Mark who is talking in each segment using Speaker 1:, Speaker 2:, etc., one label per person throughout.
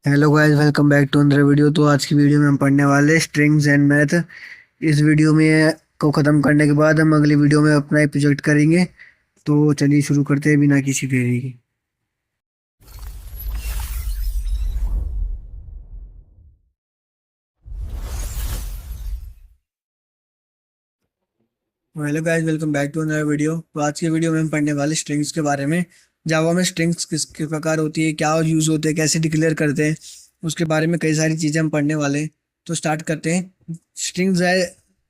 Speaker 1: Hello guys, welcome back to another video. तो आज की वीडियो में हम पढ़ने वाले स्ट्रिंग्स एंड मैथ। इस वीडियो में को ख़त्म करने के बाद हम अगली वीडियो में अपना एक प्रोजेक्ट करेंगे। तो चलिए शुरू करते हैं बिना किसी देरी के। Hello guys, welcome back to another video. तो आज की वीडियो में हम पढ़ने वाले स्ट्रिंग्स के बारे में। जावा में स्ट्रिंग्स किस किस प्रकार होती है, क्या यूज़ होते हैं, कैसे डिक्लेयर करते हैं, उसके बारे में कई सारी चीज़ें हम पढ़ने वाले हैं। तो स्टार्ट करते हैं। स्ट्रिंग्स है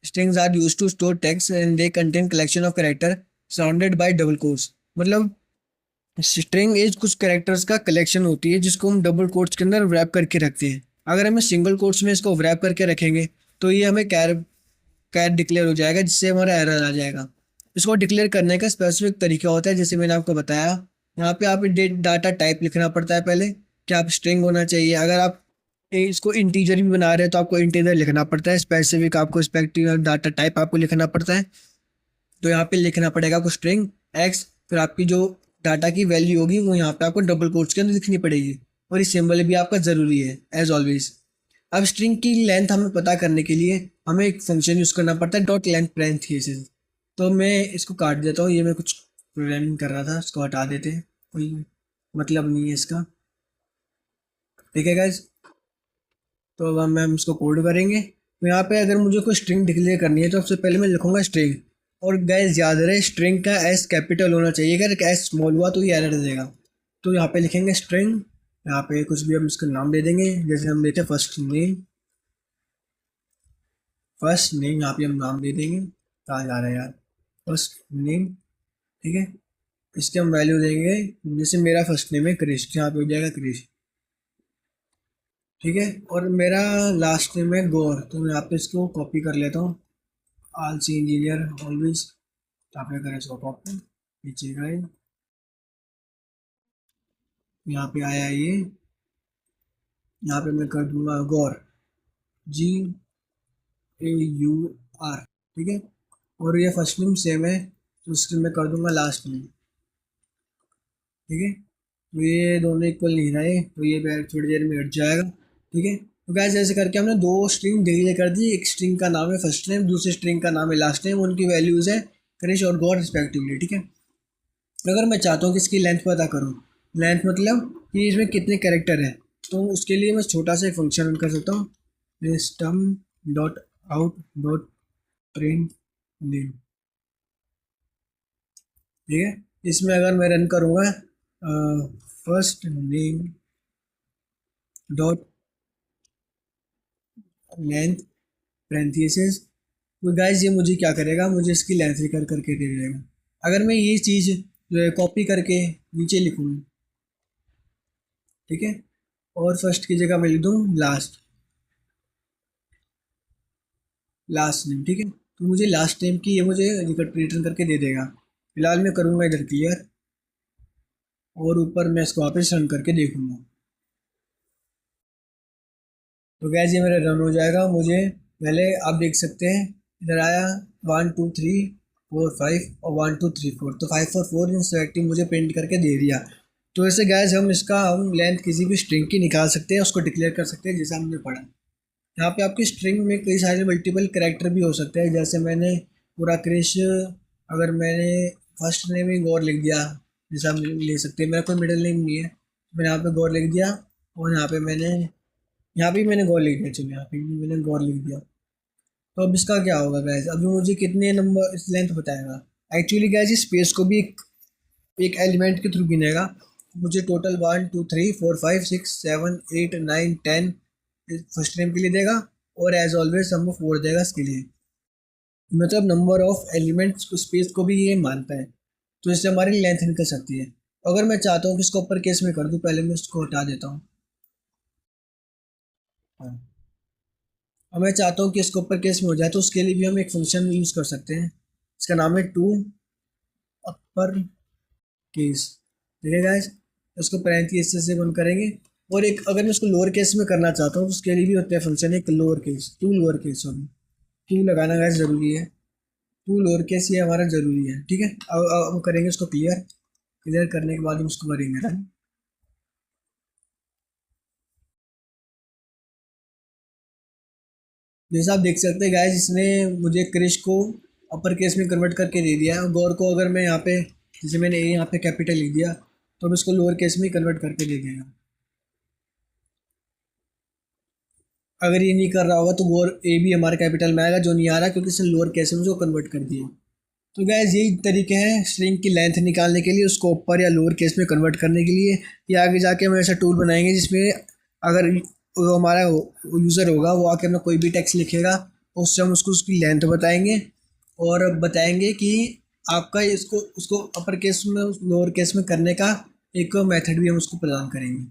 Speaker 1: strings are used to store text and they contain collection of character surrounded by double quotes. मतलब स्ट्रिंग एज कुछ कैरेक्टर्स का कलेक्शन होती है जिसको हम डबल कोट्स के अंदर रैप करके रखते हैं। अगर हमें सिंगल कोट्स में इसको रैप करके रखेंगे तो ये हमें कैर कैर डिक्लेयर हो जाएगा, जिससे हमारा एरर आ जाएगा। इसको डिक्लेयर करने का स्पेसिफिक तरीका होता है, जैसे मैंने आपको बताया। यहाँ पे आप डाटा टाइप लिखना पड़ता है पहले, कि आप स्ट्रिंग होना चाहिए। अगर आप इसको इंटीजर भी बना रहे हैं तो आपको इंटीजर लिखना पड़ता है। स्पेसिफिक आपको स्पेक्टिव डाटा टाइप आपको लिखना पड़ता है। तो यहाँ पे लिखना पड़ेगा आपको स्ट्रिंग एक्स, फिर आपकी जो डाटा की वैल्यू होगी वो यहाँ पे आपको डबल कोट्स के अंदर लिखनी पड़ेगी। और ये सिंबल भी आपका ज़रूरी है एज ऑलवेज। अब स्ट्रिंग की लेंथ हमें पता करने के लिए हमें एक फंक्शन यूज़ करना पड़ता है, डॉट लेंथ पैरेंथेसिस। तो मैं इसको काट देता हूँ, ये मैं कुछ प्रोग्रामिंग कर रहा था, इसको हटा देते हैं, कोई मतलब नहीं है इसका। ठीक है गाइज। तो अब हम इसको कोड करेंगे। तो यहाँ पे अगर मुझे कोई स्ट्रिंग डिक्लेयर करनी है तो सबसे पहले मैं लिखूंगा स्ट्रिंग। और गाइस याद रहे, स्ट्रिंग का एस कैपिटल होना चाहिए। अगर एस स्मॉल हुआ तो ये एरर देगा। तो यहाँ पे लिखेंगे स्ट्रिंग। यहाँ पे कुछ भी हम इसका नाम दे देंगे, जैसे हम देते हैं फर्स्ट नेम। फर्स्ट नेम यहाँ पे हम नाम दे देंगे। कहाँ जा रहा है यार, फर्स्ट नेम। ठीक है। इसके हम वैल्यू देंगे, जैसे मेरा फर्स्ट नेम है क्रिश, यहाँ पे हो जाएगा क्रिश। ठीक है। और मेरा लास्ट नेम है गौर, तो मैं यहाँ पे इसको कॉपी कर लेता हूँ। आलसी इंजीनियर ऑलवेज। आपने करें इसको कॉपी, नीचे गए, यहाँ पे आया ये। यहाँ पे मैं कर दूंगा गौर, GAUR। ठीक है। और ये फर्स्ट नेम सेम है, तो उसके मैं कर दूंगा लास्ट नेम। ठीक है। तो ये दोनों इक्वल नहीं रहे, तो ये थोड़ी देर में हट जाएगा। ठीक है। तो गैस ऐसे करके हमने दो स्ट्रिंग डिक्लेयर कर दी। एक स्ट्रिंग का नाम है फर्स्ट नेम, दूसरी स्ट्रिंग का नाम है लास्ट नेम। उनकी वैल्यूज है क्रिश और गौर रिस्पेक्टिवली। ठीक है। अगर मैं चाहता हूँ कि इसकी लेंथ पता करूँ, लेंथ मतलब कि इसमें कितने कैरेक्टर हैं, तो उसके लिए मैं छोटा सा एक फंक्शन रन कर सकता हूँ, system dot out dot print name. ठीक है। इसमें अगर मैं रन करूँगा first name dot length parenthesis, तो गाइस ये मुझे क्या करेगा, मुझे इसकी लेंथ रिकॉर्ड करके दे देगा। अगर मैं ये चीज़ जो है कॉपी करके नीचे लिखूँ, ठीक है, और फर्स्ट की जगह मैं लिख दूँ लास्ट, लास्ट नेम। ठीक है। तो मुझे लास्ट नेम की ये मुझे रिटर्न करके दे देगा। फिलहाल मैं करूँगा इधर क्लियर, और ऊपर मैं इसको वापस रन करके देखूँगा। तो गैस ये मेरा रन हो जाएगा। मुझे पहले आप देख सकते हैं इधर आया 1 2 3 4 5 और 1 2 3 4, तो 5 और 4 इन सेलेक्टिव मुझे प्रिंट करके दे दिया। तो ऐसे गैस हम लेंथ किसी भी स्ट्रिंग की निकाल सकते हैं, उसको डिक्लेयर कर सकते हैं, जैसा हमने पढ़ा। यहाँ पे आपकी स्ट्रिंग में कई सारे मल्टीपल कैरेक्टर भी हो सकते हैं, जैसे मैंने पूरा क्रिश, अगर मैंने फर्स्ट नेम ही गौर लिख दिया, जैसा हम ले सकते हैं, मेरा कोई मिडिल नेम नहीं है, तो मैंने यहाँ पे गौर लिख दिया। और यहाँ पे मैंने गौर लिख दिया, चलो यहाँ पे भी मैंने गौर लिख दिया। तो अब इसका क्या होगा गैस, अभी मुझे कितने नंबर इस लेंथ बताएगा। एक्चुअली गैस इस स्पेस को भी एक एलिमेंट के थ्रू गिनेगा। मुझे टोटल 1 2 3 4 5 6 7 8 9 10 फर्स्ट नेम के लिए देगा, और एज ऑलवेज हमको 4 देगा इसके लिए। मतलब नंबर ऑफ एलिमेंट्स को, स्पेस को भी ये मानता है। तो इससे हमारी लेंथ निकल सकती है। अगर मैं चाहता हूँ कि इसको अपर केस में कर दूँ, पहले मैं इसको हटा देता हूँ। हाँ। अब मैं चाहता हूँ कि इसको अपर केस में हो जाए, तो उसके लिए भी हम एक फंक्शन यूज़ कर सकते हैं। इसका नाम है टू अपर केस। ठीक है गाइस। इसको पैरेंथेसिस से बंद करेंगे। और एक अगर मैं इसको लोअर केस में करना चाहता हूँ, तो उसके लिए भी होता है फंक्शन, एक lower case, to lower case. Sorry, to लगाना गाइस ज़रूरी है। टू लोअर केस ये हमारा ज़रूरी है। ठीक है। अब हम करेंगे इसको क्लियर। क्लियर करने के बाद हम इसको करेंगे रन। जैसा आप देख सकते हैं गाइस, इसने मुझे क्रिश को अपर केस में कन्वर्ट करके दे दिया है। और गौर को अगर मैं यहाँ पे, जैसे मैंने ए यहाँ पे कैपिटल लिख दिया, तो अब इसको लोअर केस में कन्वर्ट करके दे देगा। अगर ये नहीं कर रहा होगा तो गौर ए भी हमारे कैपिटल में आएगा, जो नहीं आ रहा क्योंकि इसने लोअर केस में उसको कन्वर्ट कर दिया। तो गैस यही तरीके हैं स्ट्रिंग की लेंथ निकालने के लिए, उसको ऊपर या लोअर केस में कन्वर्ट करने के लिए। या आगे जाके हम ऐसा टूल बनाएंगे जिसमें अगर वो हमारा यूज़र होगा, वो आके अपना कोई भी टेक्स्ट लिखेगा, उससे हम उसको उसकी लेंथ बताएंगे और बताएंगे कि आपका इसको उसको अपर केस में लोअर केस में करने का एक मेथड भी हम उसको प्रदान करेंगे।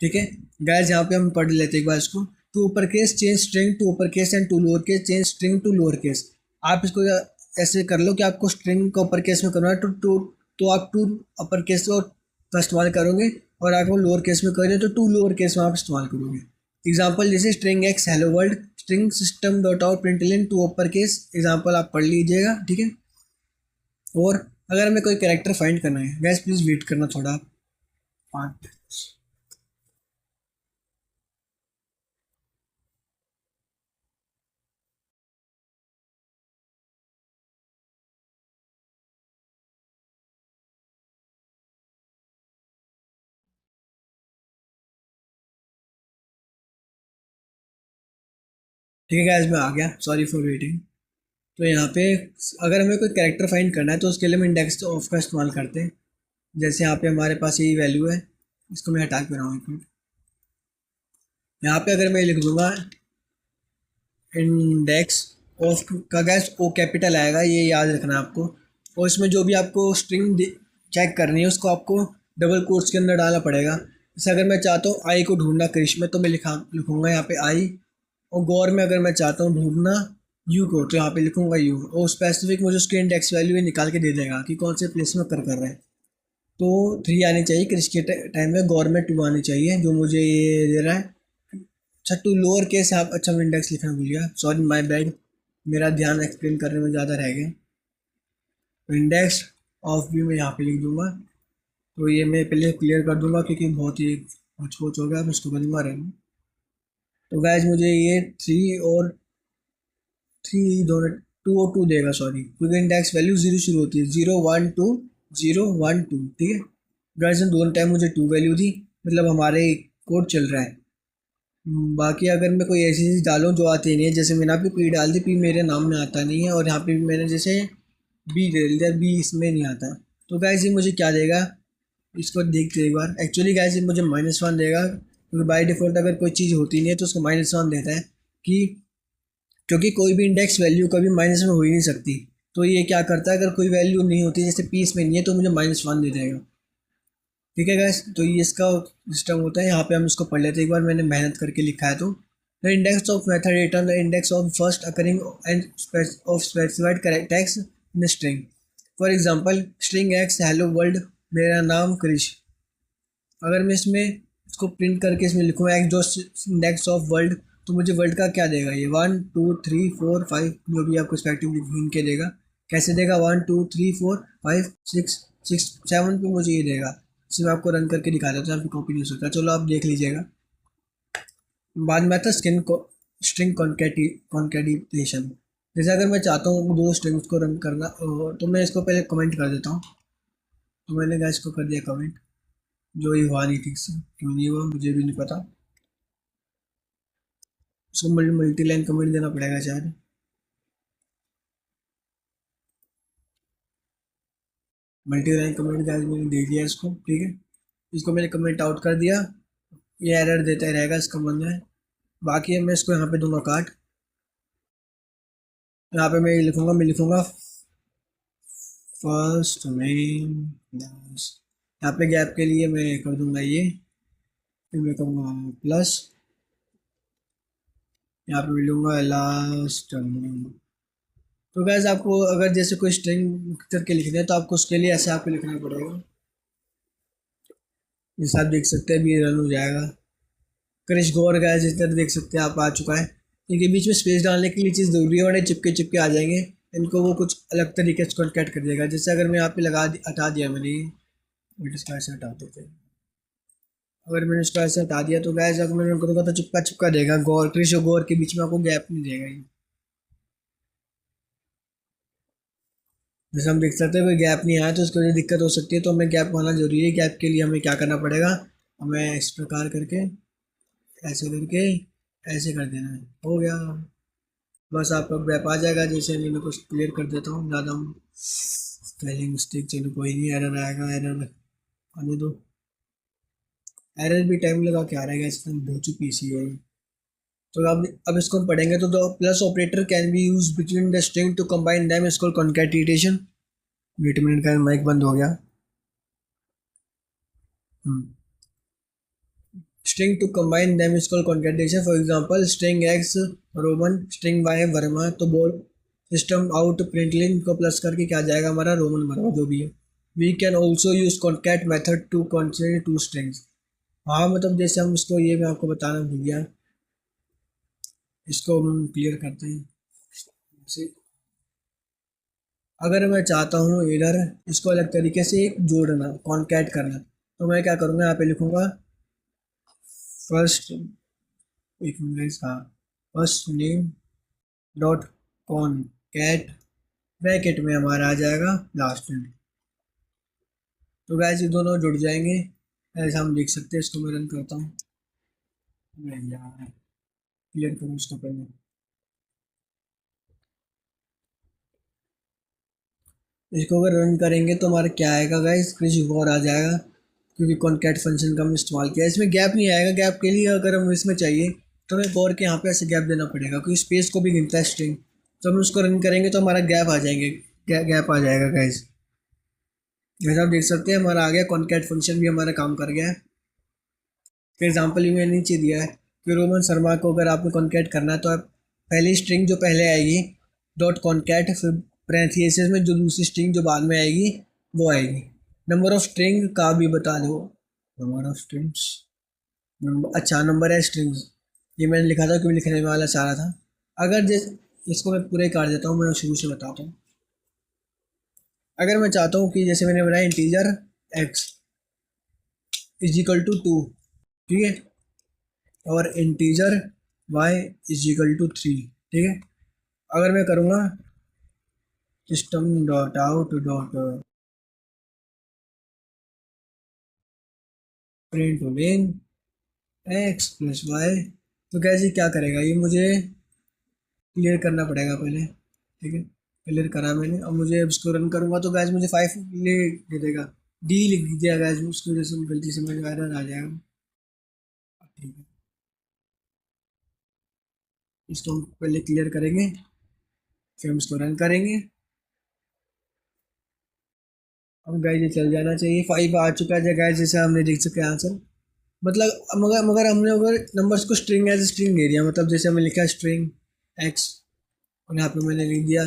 Speaker 1: ठीक है गाइस, यहाँ पे हम पढ़ लेते हैं एक बार इसको। To upper case change string to upper case and to lower case change string to lower case. आप इसको ऐसे कर लो कि आपको स्ट्रिंग को अपर केस में करना है तो आप टू अपर केस का इस्तेमाल करोगे, और आपको लोअर केस में करें तो टू लोअर केस में आप इस्तेमाल करोगे। एग्जाम्पल जैसे string x hello world string system dot out println to upper case, example आप पढ़ लीजिएगा। ठीक है, और अगर हमें कोई कैरेक्टर फाइंड करना है गैस, प्लीज़ वेट करना थोड़ा 5। ठीक है गैस, मैं आ गया, सॉरी फॉर वेटिंग। तो यहाँ पे अगर हमें कोई कैरेक्टर फाइंड करना है तो उसके लिए हम इंडेक्स ऑफ का इस्तेमाल करते हैं। जैसे यहाँ पे हमारे पास यही वैल्यू है, इसको मैं हटा के बनाऊँ एक मिनट। यहाँ पे अगर मैं लिख दूंगा इंडेक्स ऑफ का गैस, ओ कैपिटल आएगा, ये याद रखना है आपको। और इसमें जो भी आपको स्ट्रिंग चेक करनी है उसको आपको डबल कोट्स के अंदर डालना पड़ेगा। जैसे अगर मैं चाहता हूँ आई को ढूंढना क्रिश में, तो मैं लिखूंगा यहाँ पे आई। और गौर में अगर मैं चाहता हूँ ढूंढना यू को, तो यहाँ पे लिखूंगा यू। और स्पेसिफिक मुझे उसकी इंडेक्स वैल्यू निकाल के दे देगा कि कौन से प्लेस में कर रहा है। तो 3 आनी चाहिए क्रिश के टाइम में, गौर में 2 आनी चाहिए, जो मुझे ये दे रहा है। अच्छा, टू लोअर केस आप, अच्छा मैं इंडेक्स लिखना भूल गया, सॉरी माय बैड, मेरा ध्यान एक्सप्लेन करने में ज़्यादा रह गया। तो इंडेक्स ऑफ भी मैं यहाँ पे लिख दूंगा। तो ये मैं पहले क्लियर कर दूंगा क्योंकि बहुत ही होच हो गया, अब इसको कर दूंगा रन। तो गैस मुझे ये 3 और 3 दोनों 2 और 2 देगा, सॉरी, क्योंकि इंडेक्स वैल्यू 0 शुरू होती है, 0 1 2 0 1 2। ठीक है गैस, दोनों टाइम मुझे 2 वैल्यू दी, मतलब हमारे कोड चल रहा है। बाकी अगर मैं कोई ऐसी चीज़ डालूँ जो आती नहीं है, जैसे मैंने आपकी पी डाल दी, पी मेरे नाम में आता नहीं है, और यहाँ पे मैंने जैसे बी दे दिया, बी इसमें नहीं आता, तो गाइस ये मुझे क्या देगा, इसको देखते हैं एक बार। एक्चुअली गाइस ये मुझे -1 देगा, क्योंकि बाय डिफ़ॉल्ट अगर कोई चीज़ होती नहीं है तो उसको -1 देता है, कि क्योंकि कोई भी इंडेक्स वैल्यू कभी माइनस में हो ही नहीं सकती। तो ये क्या करता है, अगर कोई वैल्यू नहीं होती, जैसे पी इसमें नहीं है, तो मुझे -1 दे देगा। ठीक है गैस, तो ये इसका सिस्टम होता है। यहाँ पे हम इसको पढ़ लेते हैं एक बार, मैंने मेहनत करके लिखा है। तो the index of method return the index of first occurring end of specified text in string. For example string x hello world, मेरा नाम क्रिश। अगर मैं इसमें इसको प्रिंट करके इसमें लिखूँ एक्स जो इंडेक्स ऑफ वर्ल्ड, तो मुझे वर्ल्ड का क्या देगा, ये 1 2 3 4 5 जो भी आपको रिस्पेक्टिवली ढूंढ के देगा। कैसे देगा, 1 2 3 4 5 6 6 7 पे मुझे ये देगा। इसे मैं आपको रन करके दिखा देता हूँ, आपकी कॉपी नहीं हो सकता, चलो आप देख लीजिएगा। बाद में आता है स्ट्रिंग कॉन्केटिनेशन। जैसे अगर मैं चाहता हूँ 2 स्ट्रिंग्स को रन करना, तो मैं इसको पहले कमेंट कर देता हूँ। तो मैंने गाइस को कर दिया कमेंट, जो ये हुआ नहीं ठीक से, क्यों नहीं हुआ मुझे भी नहीं पता। उसको मल्टी लाइन कमेंट देना पड़ेगा शायद। मल्टी लाइन कमेंट गाइस मैंने दे दिया इसको। ठीक है, इसको मैंने कमेंट आउट कर दिया, ये एरर देता ही रहेगा, इसका मन है। बाकी मैं इसको यहाँ पे दूंगा काट। यहाँ पे मैं लिखूंगा फर्स्ट मेन, यहाँ पे गैप के लिए मैं कर दूंगा ये, फिर मैं कहूँगा प्लस, यहाँ पे मैं लूँगा लास्ट मेन। तो गैस आपको अगर जैसे कोई स्ट्रिंग करके लिखना है तो आपको उसके लिए ऐसे आपको लिखना पड़ेगा। जैसे आप देख सकते हैं अभी रन हो जाएगा। क्रिश गौर गैस इस तरह देख सकते हैं आप आ चुका है। इनके बीच में स्पेस डालने के लिए चीज़ ज़रूरी है, वरना चिपके चिपके आ जाएंगे, इनको वो कुछ अलग तरीके से कॉन्कैट कर देगा। जैसे अगर मैं यहाँ पे हटा दिया मैंने, इसका ऐसे हटा देते हैं। अगर मैंने इसको ऐसे हटा दिया तो गैस अगर मैं करूँगा तो चिपका चिपका देगा, गौर क्रिश और गौर के बीच में आपको गैप नहीं देगा ये। जैसे हम देख सकते हैं कोई गैप नहीं आया तो उसकी वजह से दिक्कत हो सकती है, तो हमें गैप होना जरूरी है। गैप के लिए हमें क्या करना पड़ेगा, हमें इस प्रकार करके ऐसे करके ऐसे कर देना है, हो गया। बस आपका गैप आ जाएगा। जैसे मैं कुछ क्लियर कर देता हूँ, ज़्यादा स्पेलिंग मिस्टेक, चलो कोई नहीं, एरर आएगा, एरर आने दो। एरर भी टाइम लगा के आ रहा है, इसमें बहुत ही पीसी है। तो अब इसको हम पढ़ेंगे। तो the plus operator can be used between the string to combine them, is called concatenation. Wait minute का माइक बंद हो गया। String to combine them is called concatenation. For example string x Roman, string y Verma. तो बोल system out प्रिंटलिन को plus करके क्या जाएगा हमारा, रोमन वर्मा जो भी है। We can also use concat method to consider two strings. हाँ मतलब जैसे हम इसको, ये मैं आपको बताना भूल गया, इसको हम क्लियर करते हैं। अगर मैं चाहता हूँ इधर इसको अलग तरीके से एक जोड़ना, कॉन्कैट करना, तो मैं क्या करूँगा, यहाँ पे लिखूँगा फर्स्ट, एक मिनट, हाँ, first name dot concat, bracket में हमारा आ जाएगा लास्ट नेम। तो गाइस ये दोनों जुड़ जाएंगे, ऐसा हम देख सकते हैं। इसको मैं रन करता हूँ, नहीं यार, क्लियर करूँ इसको पहले। इसको अगर रन करेंगे तो हमारा क्या आएगा गाइस, कुछ और आ जाएगा, क्योंकि कॉन्कैट फंक्शन का हमने इस्तेमाल किया। इसमें गैप नहीं आएगा। गैप के लिए अगर हम इसमें चाहिए तो हमें और के यहाँ पे ऐसे गैप देना पड़ेगा, क्योंकि स्पेस को भी गिनता है स्ट्रिंग। तो हम उसको रन करेंगे तो हमारा गैप आ जाएंगे, गैप आ जाएगा गाइस। जैसे आप देख सकते हैं हमारा आ गया, कॉन्कैट फंक्शन भी हमारा काम कर गया है। फिर एग्जाम्पल भी मैंने नीचे दिया है कि रोमन शर्मा को अगर आपको कॉन्कैट करना है तो आप पहली स्ट्रिंग जो पहले आएगी डॉट कॉन्कैट, फिर पैरेंथेसिस में जो दूसरी स्ट्रिंग जो बाद में आएगी वो आएगी। नंबर ऑफ स्ट्रिंग का भी बता दो, नंबर ऑफ स्ट्रिंग्स, अच्छा नंबर है स्ट्रिंग्स, ये मैंने लिखा था क्योंकि लिखने वाला चाह रहा था। अगर जैसे इसको मैं पूरे काट देता हूँ, मैं शुरू से बताता हूँ। अगर मैं चाहता हूँ कि जैसे मैंने बनाया integer x is equal to 2, ठीक है, और integer y is equal to 3, ठीक है। अगर मैं करूँगा system dot out dot println x plus y, तो कैसे क्या करेगा ये, मुझे क्लियर करना पड़ेगा पहले, ठीक है। क्लियर करा मैंने, अब मुझे अब इसको रन करूँगा तो गैस मुझे 5 ले दे देगा, डी लिख दिया गैस, उसकी वजह से गलती से मेरे एरर आ जाएगा, ठीक है। इसको हम पहले क्लियर करेंगे, फिर हम इसको रन करेंगे। अब गाइस ये चल जाना चाहिए, 5 आ चुका है गाइस, जैसे हमने देख सके आंसर। मतलब मगर मगर हमने अगर नंबर्स को स्ट्रिंग एज स्ट्रिंग दे दिया, मतलब जैसे हमने लिखा स्ट्रिंग एक्स और यहाँ पे मैंने लिख दिया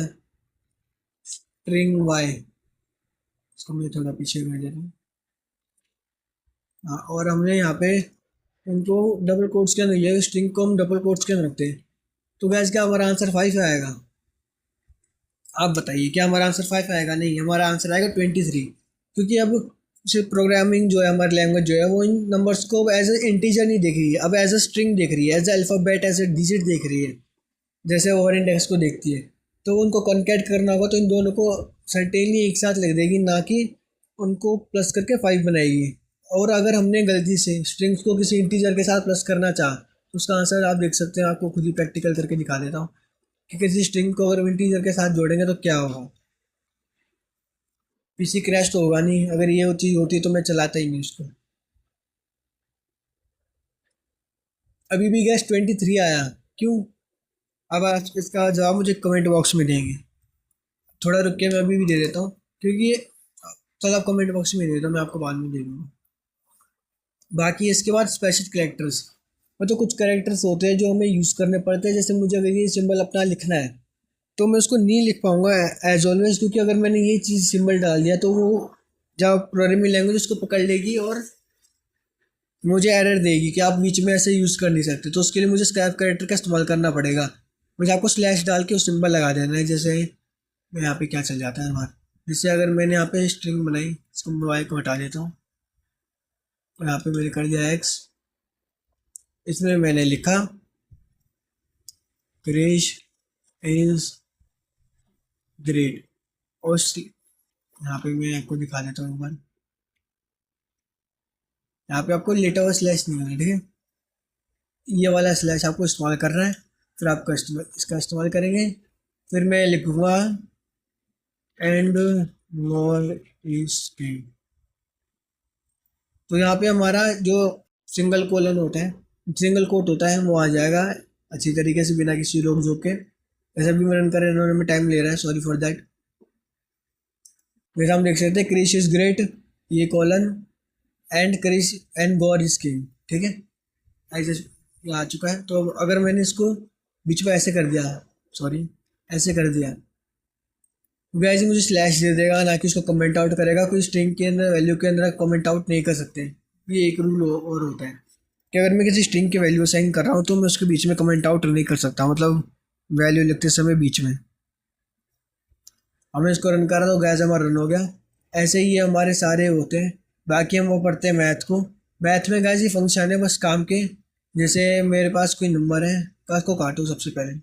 Speaker 1: स्ट्रिंग वाई, इसको मैं थोड़ा पीछे कर देता हूँ। हाँ, और हमने यहाँ पे इनको डबल कोट्स के अंदर, ये स्ट्रिंग को हम डबल कोट्स के अंदर रखते हैं। तो गैस क्या हमारा आंसर 5 आएगा, आप बताइए क्या हमारा आंसर 5 आएगा? नहीं, हमारा आंसर आएगा 23, क्योंकि अब सिर्फ प्रोग्रामिंग जो है, हमारी लैंग्वेज जो है वो इन नंबर्स को एज ए इंटीजर नहीं देख रही है, अब एज ए स्ट्रिंग देख रही है, as a alphabet, as a digit देख रही है, जैसे ओवर इंडेक्स को देखती है। तो उनको कॉन्कैट करना होगा तो इन दोनों को सर्टेनली एक साथ लिख देगी, ना कि उनको प्लस करके 5 बनाएगी। और अगर हमने गलती से स्ट्रिंग्स को किसी इंटीजर के साथ प्लस करना चाहा तो उसका आंसर आप देख सकते हैं, आपको खुद ही प्रैक्टिकल करके दिखा देता हूँ कि किसी स्ट्रिंग को अगर इंटीजर के साथ जोड़ेंगे तो क्या होगा। पीसी क्रैश तो होगा नहीं, अगर ये चीज़ होती तो मैं चलाता ही नहीं उसको। अभी भी गैस 23 आया, क्यों? अब आज इसका जवाब मुझे कमेंट बॉक्स में देंगे। थोड़ा रुक के मैं अभी भी दे देता हूँ, क्योंकि चल आप कमेंट बॉक्स में दे देता हूँ, मैं आपको बाद में दे दूँगा। बाकी इसके बाद स्पेशल कैरेक्टर्स, मतलब कुछ कैरेक्टर्स होते हैं जो हमें यूज़ करने पड़ते हैं। जैसे मुझे अगर ये सिंबल अपना लिखना है तो मैं उसको नहीं लिख पाऊँगा एज ऑलवेज, क्योंकि अगर मैंने ये चीज़ सिंबल डाल दिया तो वो जब प्रोग्रामिंग लैंग्वेज उसको पकड़ लेगी और मुझे एरर देगी कि आप बीच में ऐसे यूज़ कर नहीं सकते। तो उसके लिए मुझे स्क्रैप कैरेक्टर का इस्तेमाल करना पड़ेगा। मुझे आपको स्लैश डाल के उस सिंबल लगा देना है। जैसे मैं यहाँ पे क्या चल जाता है हमारा, जैसे अगर मैंने यहाँ पे स्ट्रिंग बनाई, इसको मैं वाई को हटा देता हूँ, यहाँ पे मैंने कर दिया एक्स, इसमें मैंने लिखा क्रिश इज ग्रेट। और यहाँ पे मैं आपको दिखा देता हूँ एक बार, यहाँ पे आपको लेटर और स्लैश नहीं होना, ठीक है। ये वाला स्लैश आपको इस्तेमाल करना है, फिर आप इसका इस्तेमाल करेंगे। फिर मैं लिखूँगा एंड नॉर इज किंग। तो यहाँ पे हमारा जो सिंगल कोलन होता है, सिंगल कोट होता है, वो आ जाएगा अच्छी तरीके से बिना किसी रोक जोक के। ऐसा भी मैं रन कर रहा हूँ, में टाइम ले रहा है, सॉरी फॉर दैट। फिर हम देख सकते हैं क्रिश इज ग्रेट, ये colon, and Krish and God is king, ठीक है। ऐसे ये आ चुका है। तो अगर मैंने इसको बीच में ऐसे कर दिया, सॉरी ऐसे कर दिया, गाइस मुझे स्लैश दे देगा, ना कि उसको कमेंट आउट करेगा। कोई स्ट्रिंग के अंदर वैल्यू के अंदर कमेंट आउट नहीं कर सकते, ये एक रूल और होता है कि अगर मैं किसी स्ट्रिंग की वैल्यू असाइन कर रहा हूँ तो मैं उसके बीच में कमेंट आउट नहीं कर सकता, मतलब वैल्यू लिखते समय बीच में। हमने इसको रन करा तो गैस हमारा रन हो गया। ऐसे ही ये हमारे सारे होते हैं। बाकी हम वो पढ़ते हैं मैथ को। मैथ में गैस ये फंक्शन है बस काम के, जैसे मेरे पास कोई नंबर है, का उसको काटो सबसे पहले।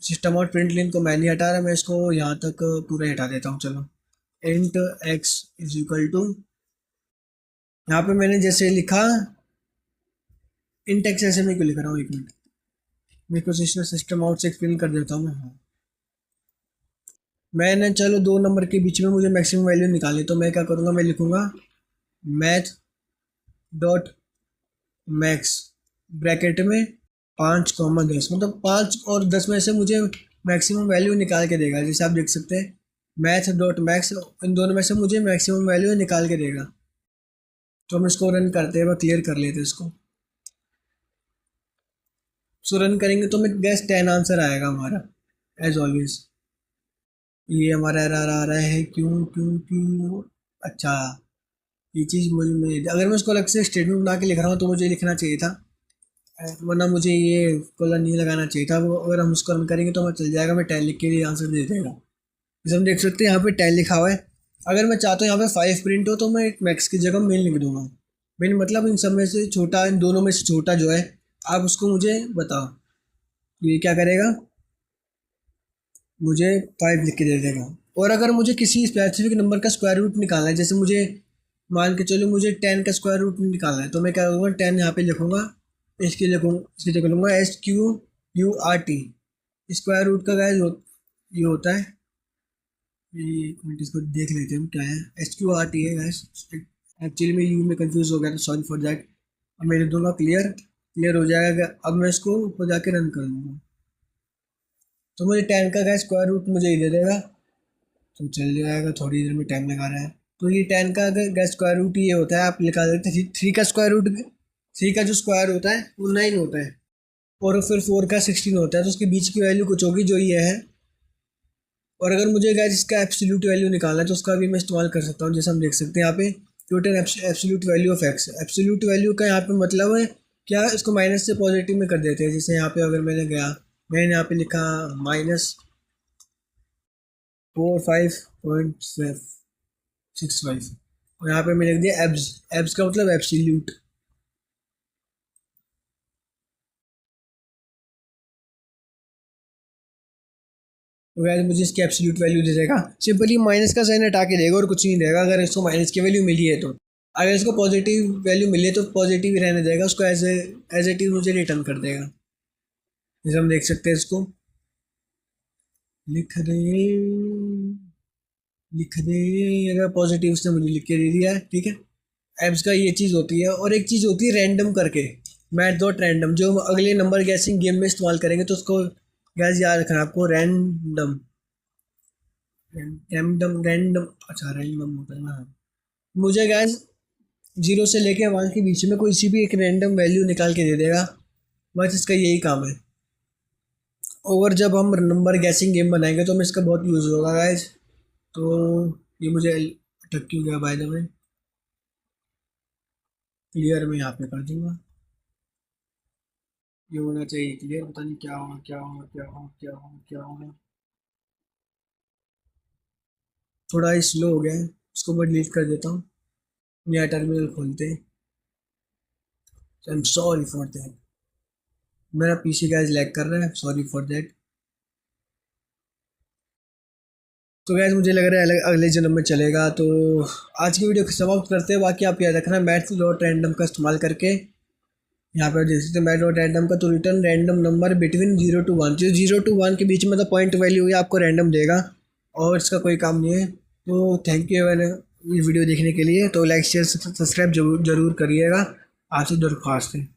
Speaker 1: सिस्टम और प्रिंट लाइन को मैं नहीं हटा रहा, मैं इसको यहाँ तक पूरा हटा देता हूँ। चलो, int x is equal to, यहाँ पे मैंने जैसे लिखा इंट एक्स, ऐसे मैं क्यों लिख रहा हूँ, एक मिनट मेरे को सिस्टम आउट से एक्सप्लेन कर देता हूँ मैं। हाँ, मैंने चलो दो नंबर के बीच में मुझे मैक्सिमम वैल्यू निकाली, तो मैं क्या करूँगा, मैं लिखूँगा मैथ डॉट मैक्स ब्रैकेट में 5, 10, मतलब 5 और 10 में से मुझे मैक्सिमम वैल्यू निकाल के देगा। जैसे आप देख सकते हैं मैथ डॉट मैक्स, इन दोनों में से मुझे मैक्सिमम वैल्यू निकाल के देगा। तो हम इसको रन करते हैं, क्लियर कर लेते हैं इसको। सो रन करेंगे तो मैं गैस 10 आंसर आएगा हमारा एज ऑलवेज। ये हमारा एरर आ रहा है, क्यों क्यों क्यों, अच्छा ये चीज़ मुझे अगर मैं उसको अलग से स्टेटमेंट बना के लिख रहा हूँ तो मुझे लिखना चाहिए था, वरना मुझे ये कॉलर नहीं लगाना चाहिए था। वो अगर हम उसको रन करेंगे तो हमें चल जाएगा, मैं 10 लिख के लिए आंसर दे देगा। जैसे हम देख सकते हैं यहाँ पे 10 लिखा हुआ है। अगर मैं चाहता हूँ यहाँ पे 5 प्रिंट हो तो मैं एक मैक्स की जगह मेन लिख दूंगा। मेन मतलब इन सब में से छोटा, इन दोनों में से छोटा जो है, आप उसको मुझे बताओ। तो ये क्या करेगा, मुझे 5 लिख के दे देगा। और अगर मुझे किसी स्पेसिफिक नंबर का स्क्वायर रूट निकालना है, जैसे मुझे मान के चलो मुझे 10 का स्क्वायर रूट निकालना है, तो मैं क्या करूँगा, 10 यहाँ पे लिखूँगा, इसकी जगह लूँगा SQURT। स्क्वायर रूट का गाइस ये होता है, ये एक मिनट इसको देख लेते हैं हम क्या है। SQRT है गाइस, एक्चुअली मैं यू में कंफ्यूज हो गया था, सॉरी फॉर दैट। अब मैं लिख दूंगा क्लियर, क्लियर हो जाएगा। अब मैं इसको ऊपर जाके रन कर दूँगा तो मुझे 10 का गाइस स्क्वायर रूट मुझे ही दे देगा, तो चल जाएगा। थोड़ी देर में टाइम लगा रहा है। तो ये 10 का अगर स्क्वायर रूट ये होता है, आप लिखा देते हैं 3 का स्क्वायर रूट, 3 का जो स्क्वायर होता है वो 9 होता है, और फिर 4 का 16 होता है, तो उसके बीच की वैल्यू कुछ होगी जो ये है। और अगर मुझे गैस इसका एब्सोल्यूट वैल्यू निकालना है तो उसका भी मैं इस्तेमाल कर सकता हूँ। जैसे हम देख सकते हैं यहाँ पे total absolute value of x, absolute value का यहाँ पे मतलब है क्या, इसको माइनस से पॉजिटिव में कर देते हैं। जैसे यहाँ पे अगर मैंने यहाँ पे लिखा -45.65, और यहाँ पे मैंने लिख दिया एब्स, एब्स का मतलब एब्सोल्यूट। तो वैसे मुझे इसकी एब्सोल्यूट वैल्यू दे देगा, सिंपली माइनस का साइन हटा के देगा और कुछ नहीं देगा। अगर इसको माइनस की वैल्यू मिली है तो, अगर इसको पॉजिटिव वैल्यू मिली है तो पॉजिटिव ही रहने देगा, उसको एज इट इज मुझे रिटर्न कर देगा। जैसे हम देख सकते हैं, इसको लिख दे, लिख दे, अगर पॉजिटिव उसने मुझे लिख के दे दिया है, ठीक है। एप्स का ये चीज़ होती है। और एक चीज़ होती है रैंडम करके, मैथ डॉट रैंडम, जो हम अगले नंबर गैसिंग गेम में इस्तेमाल करेंगे, तो उसको गैस याद रखना आपको, रैंडम, रैंडम रैंडम, अच्छा रैंडम होता है ना। मुझे गैस 0 से लेके 1 के बीच में कोई सी भी एक रैंडम वैल्यू निकाल के दे देगा, बस इसका यही काम है। और जब हम नंबर गैसिंग गेम बनाएंगे तो हमें इसका बहुत यूज़ होगा गाइज। तो ये मुझे अटक क्यों गया, बाय द वे, क्लियर मैं यहाँ पे कर दूंगा। ये होना चाहिए क्लियर, पता नहीं क्या होगा क्या होगा क्या होगा क्या होगा क्या होगा। थोड़ा ही स्लो हो गया है, इसको मैं डिलीट कर देता हूँ। नया टर्मिनल खोलते हैं। I am sorry for that, मेरा पीसी गैस लैग कर रहा है, सॉरी फॉर दैट। तो गैस मुझे लग रहा है अगले जन्म में चलेगा। तो आज की वीडियो को समाप्त करते हैं। बाकी आप याद रखना मैथ डॉट रैंडम का इस्तेमाल करके, यहाँ पर देख सकते हैं मैथ डॉट रैंडम का, तो return random number between 0 to 1, जो 0 to 1 के बीच में तो पॉइंट वैल्यू है आपको रैंडम देगा, और इसका कोई काम नहीं है। तो थैंक यू मैंने ये वीडियो देखने के लिए। तो लाइक शेयर सब्सक्राइब जरूर करिएगा, आपसे दरख्वास्त है।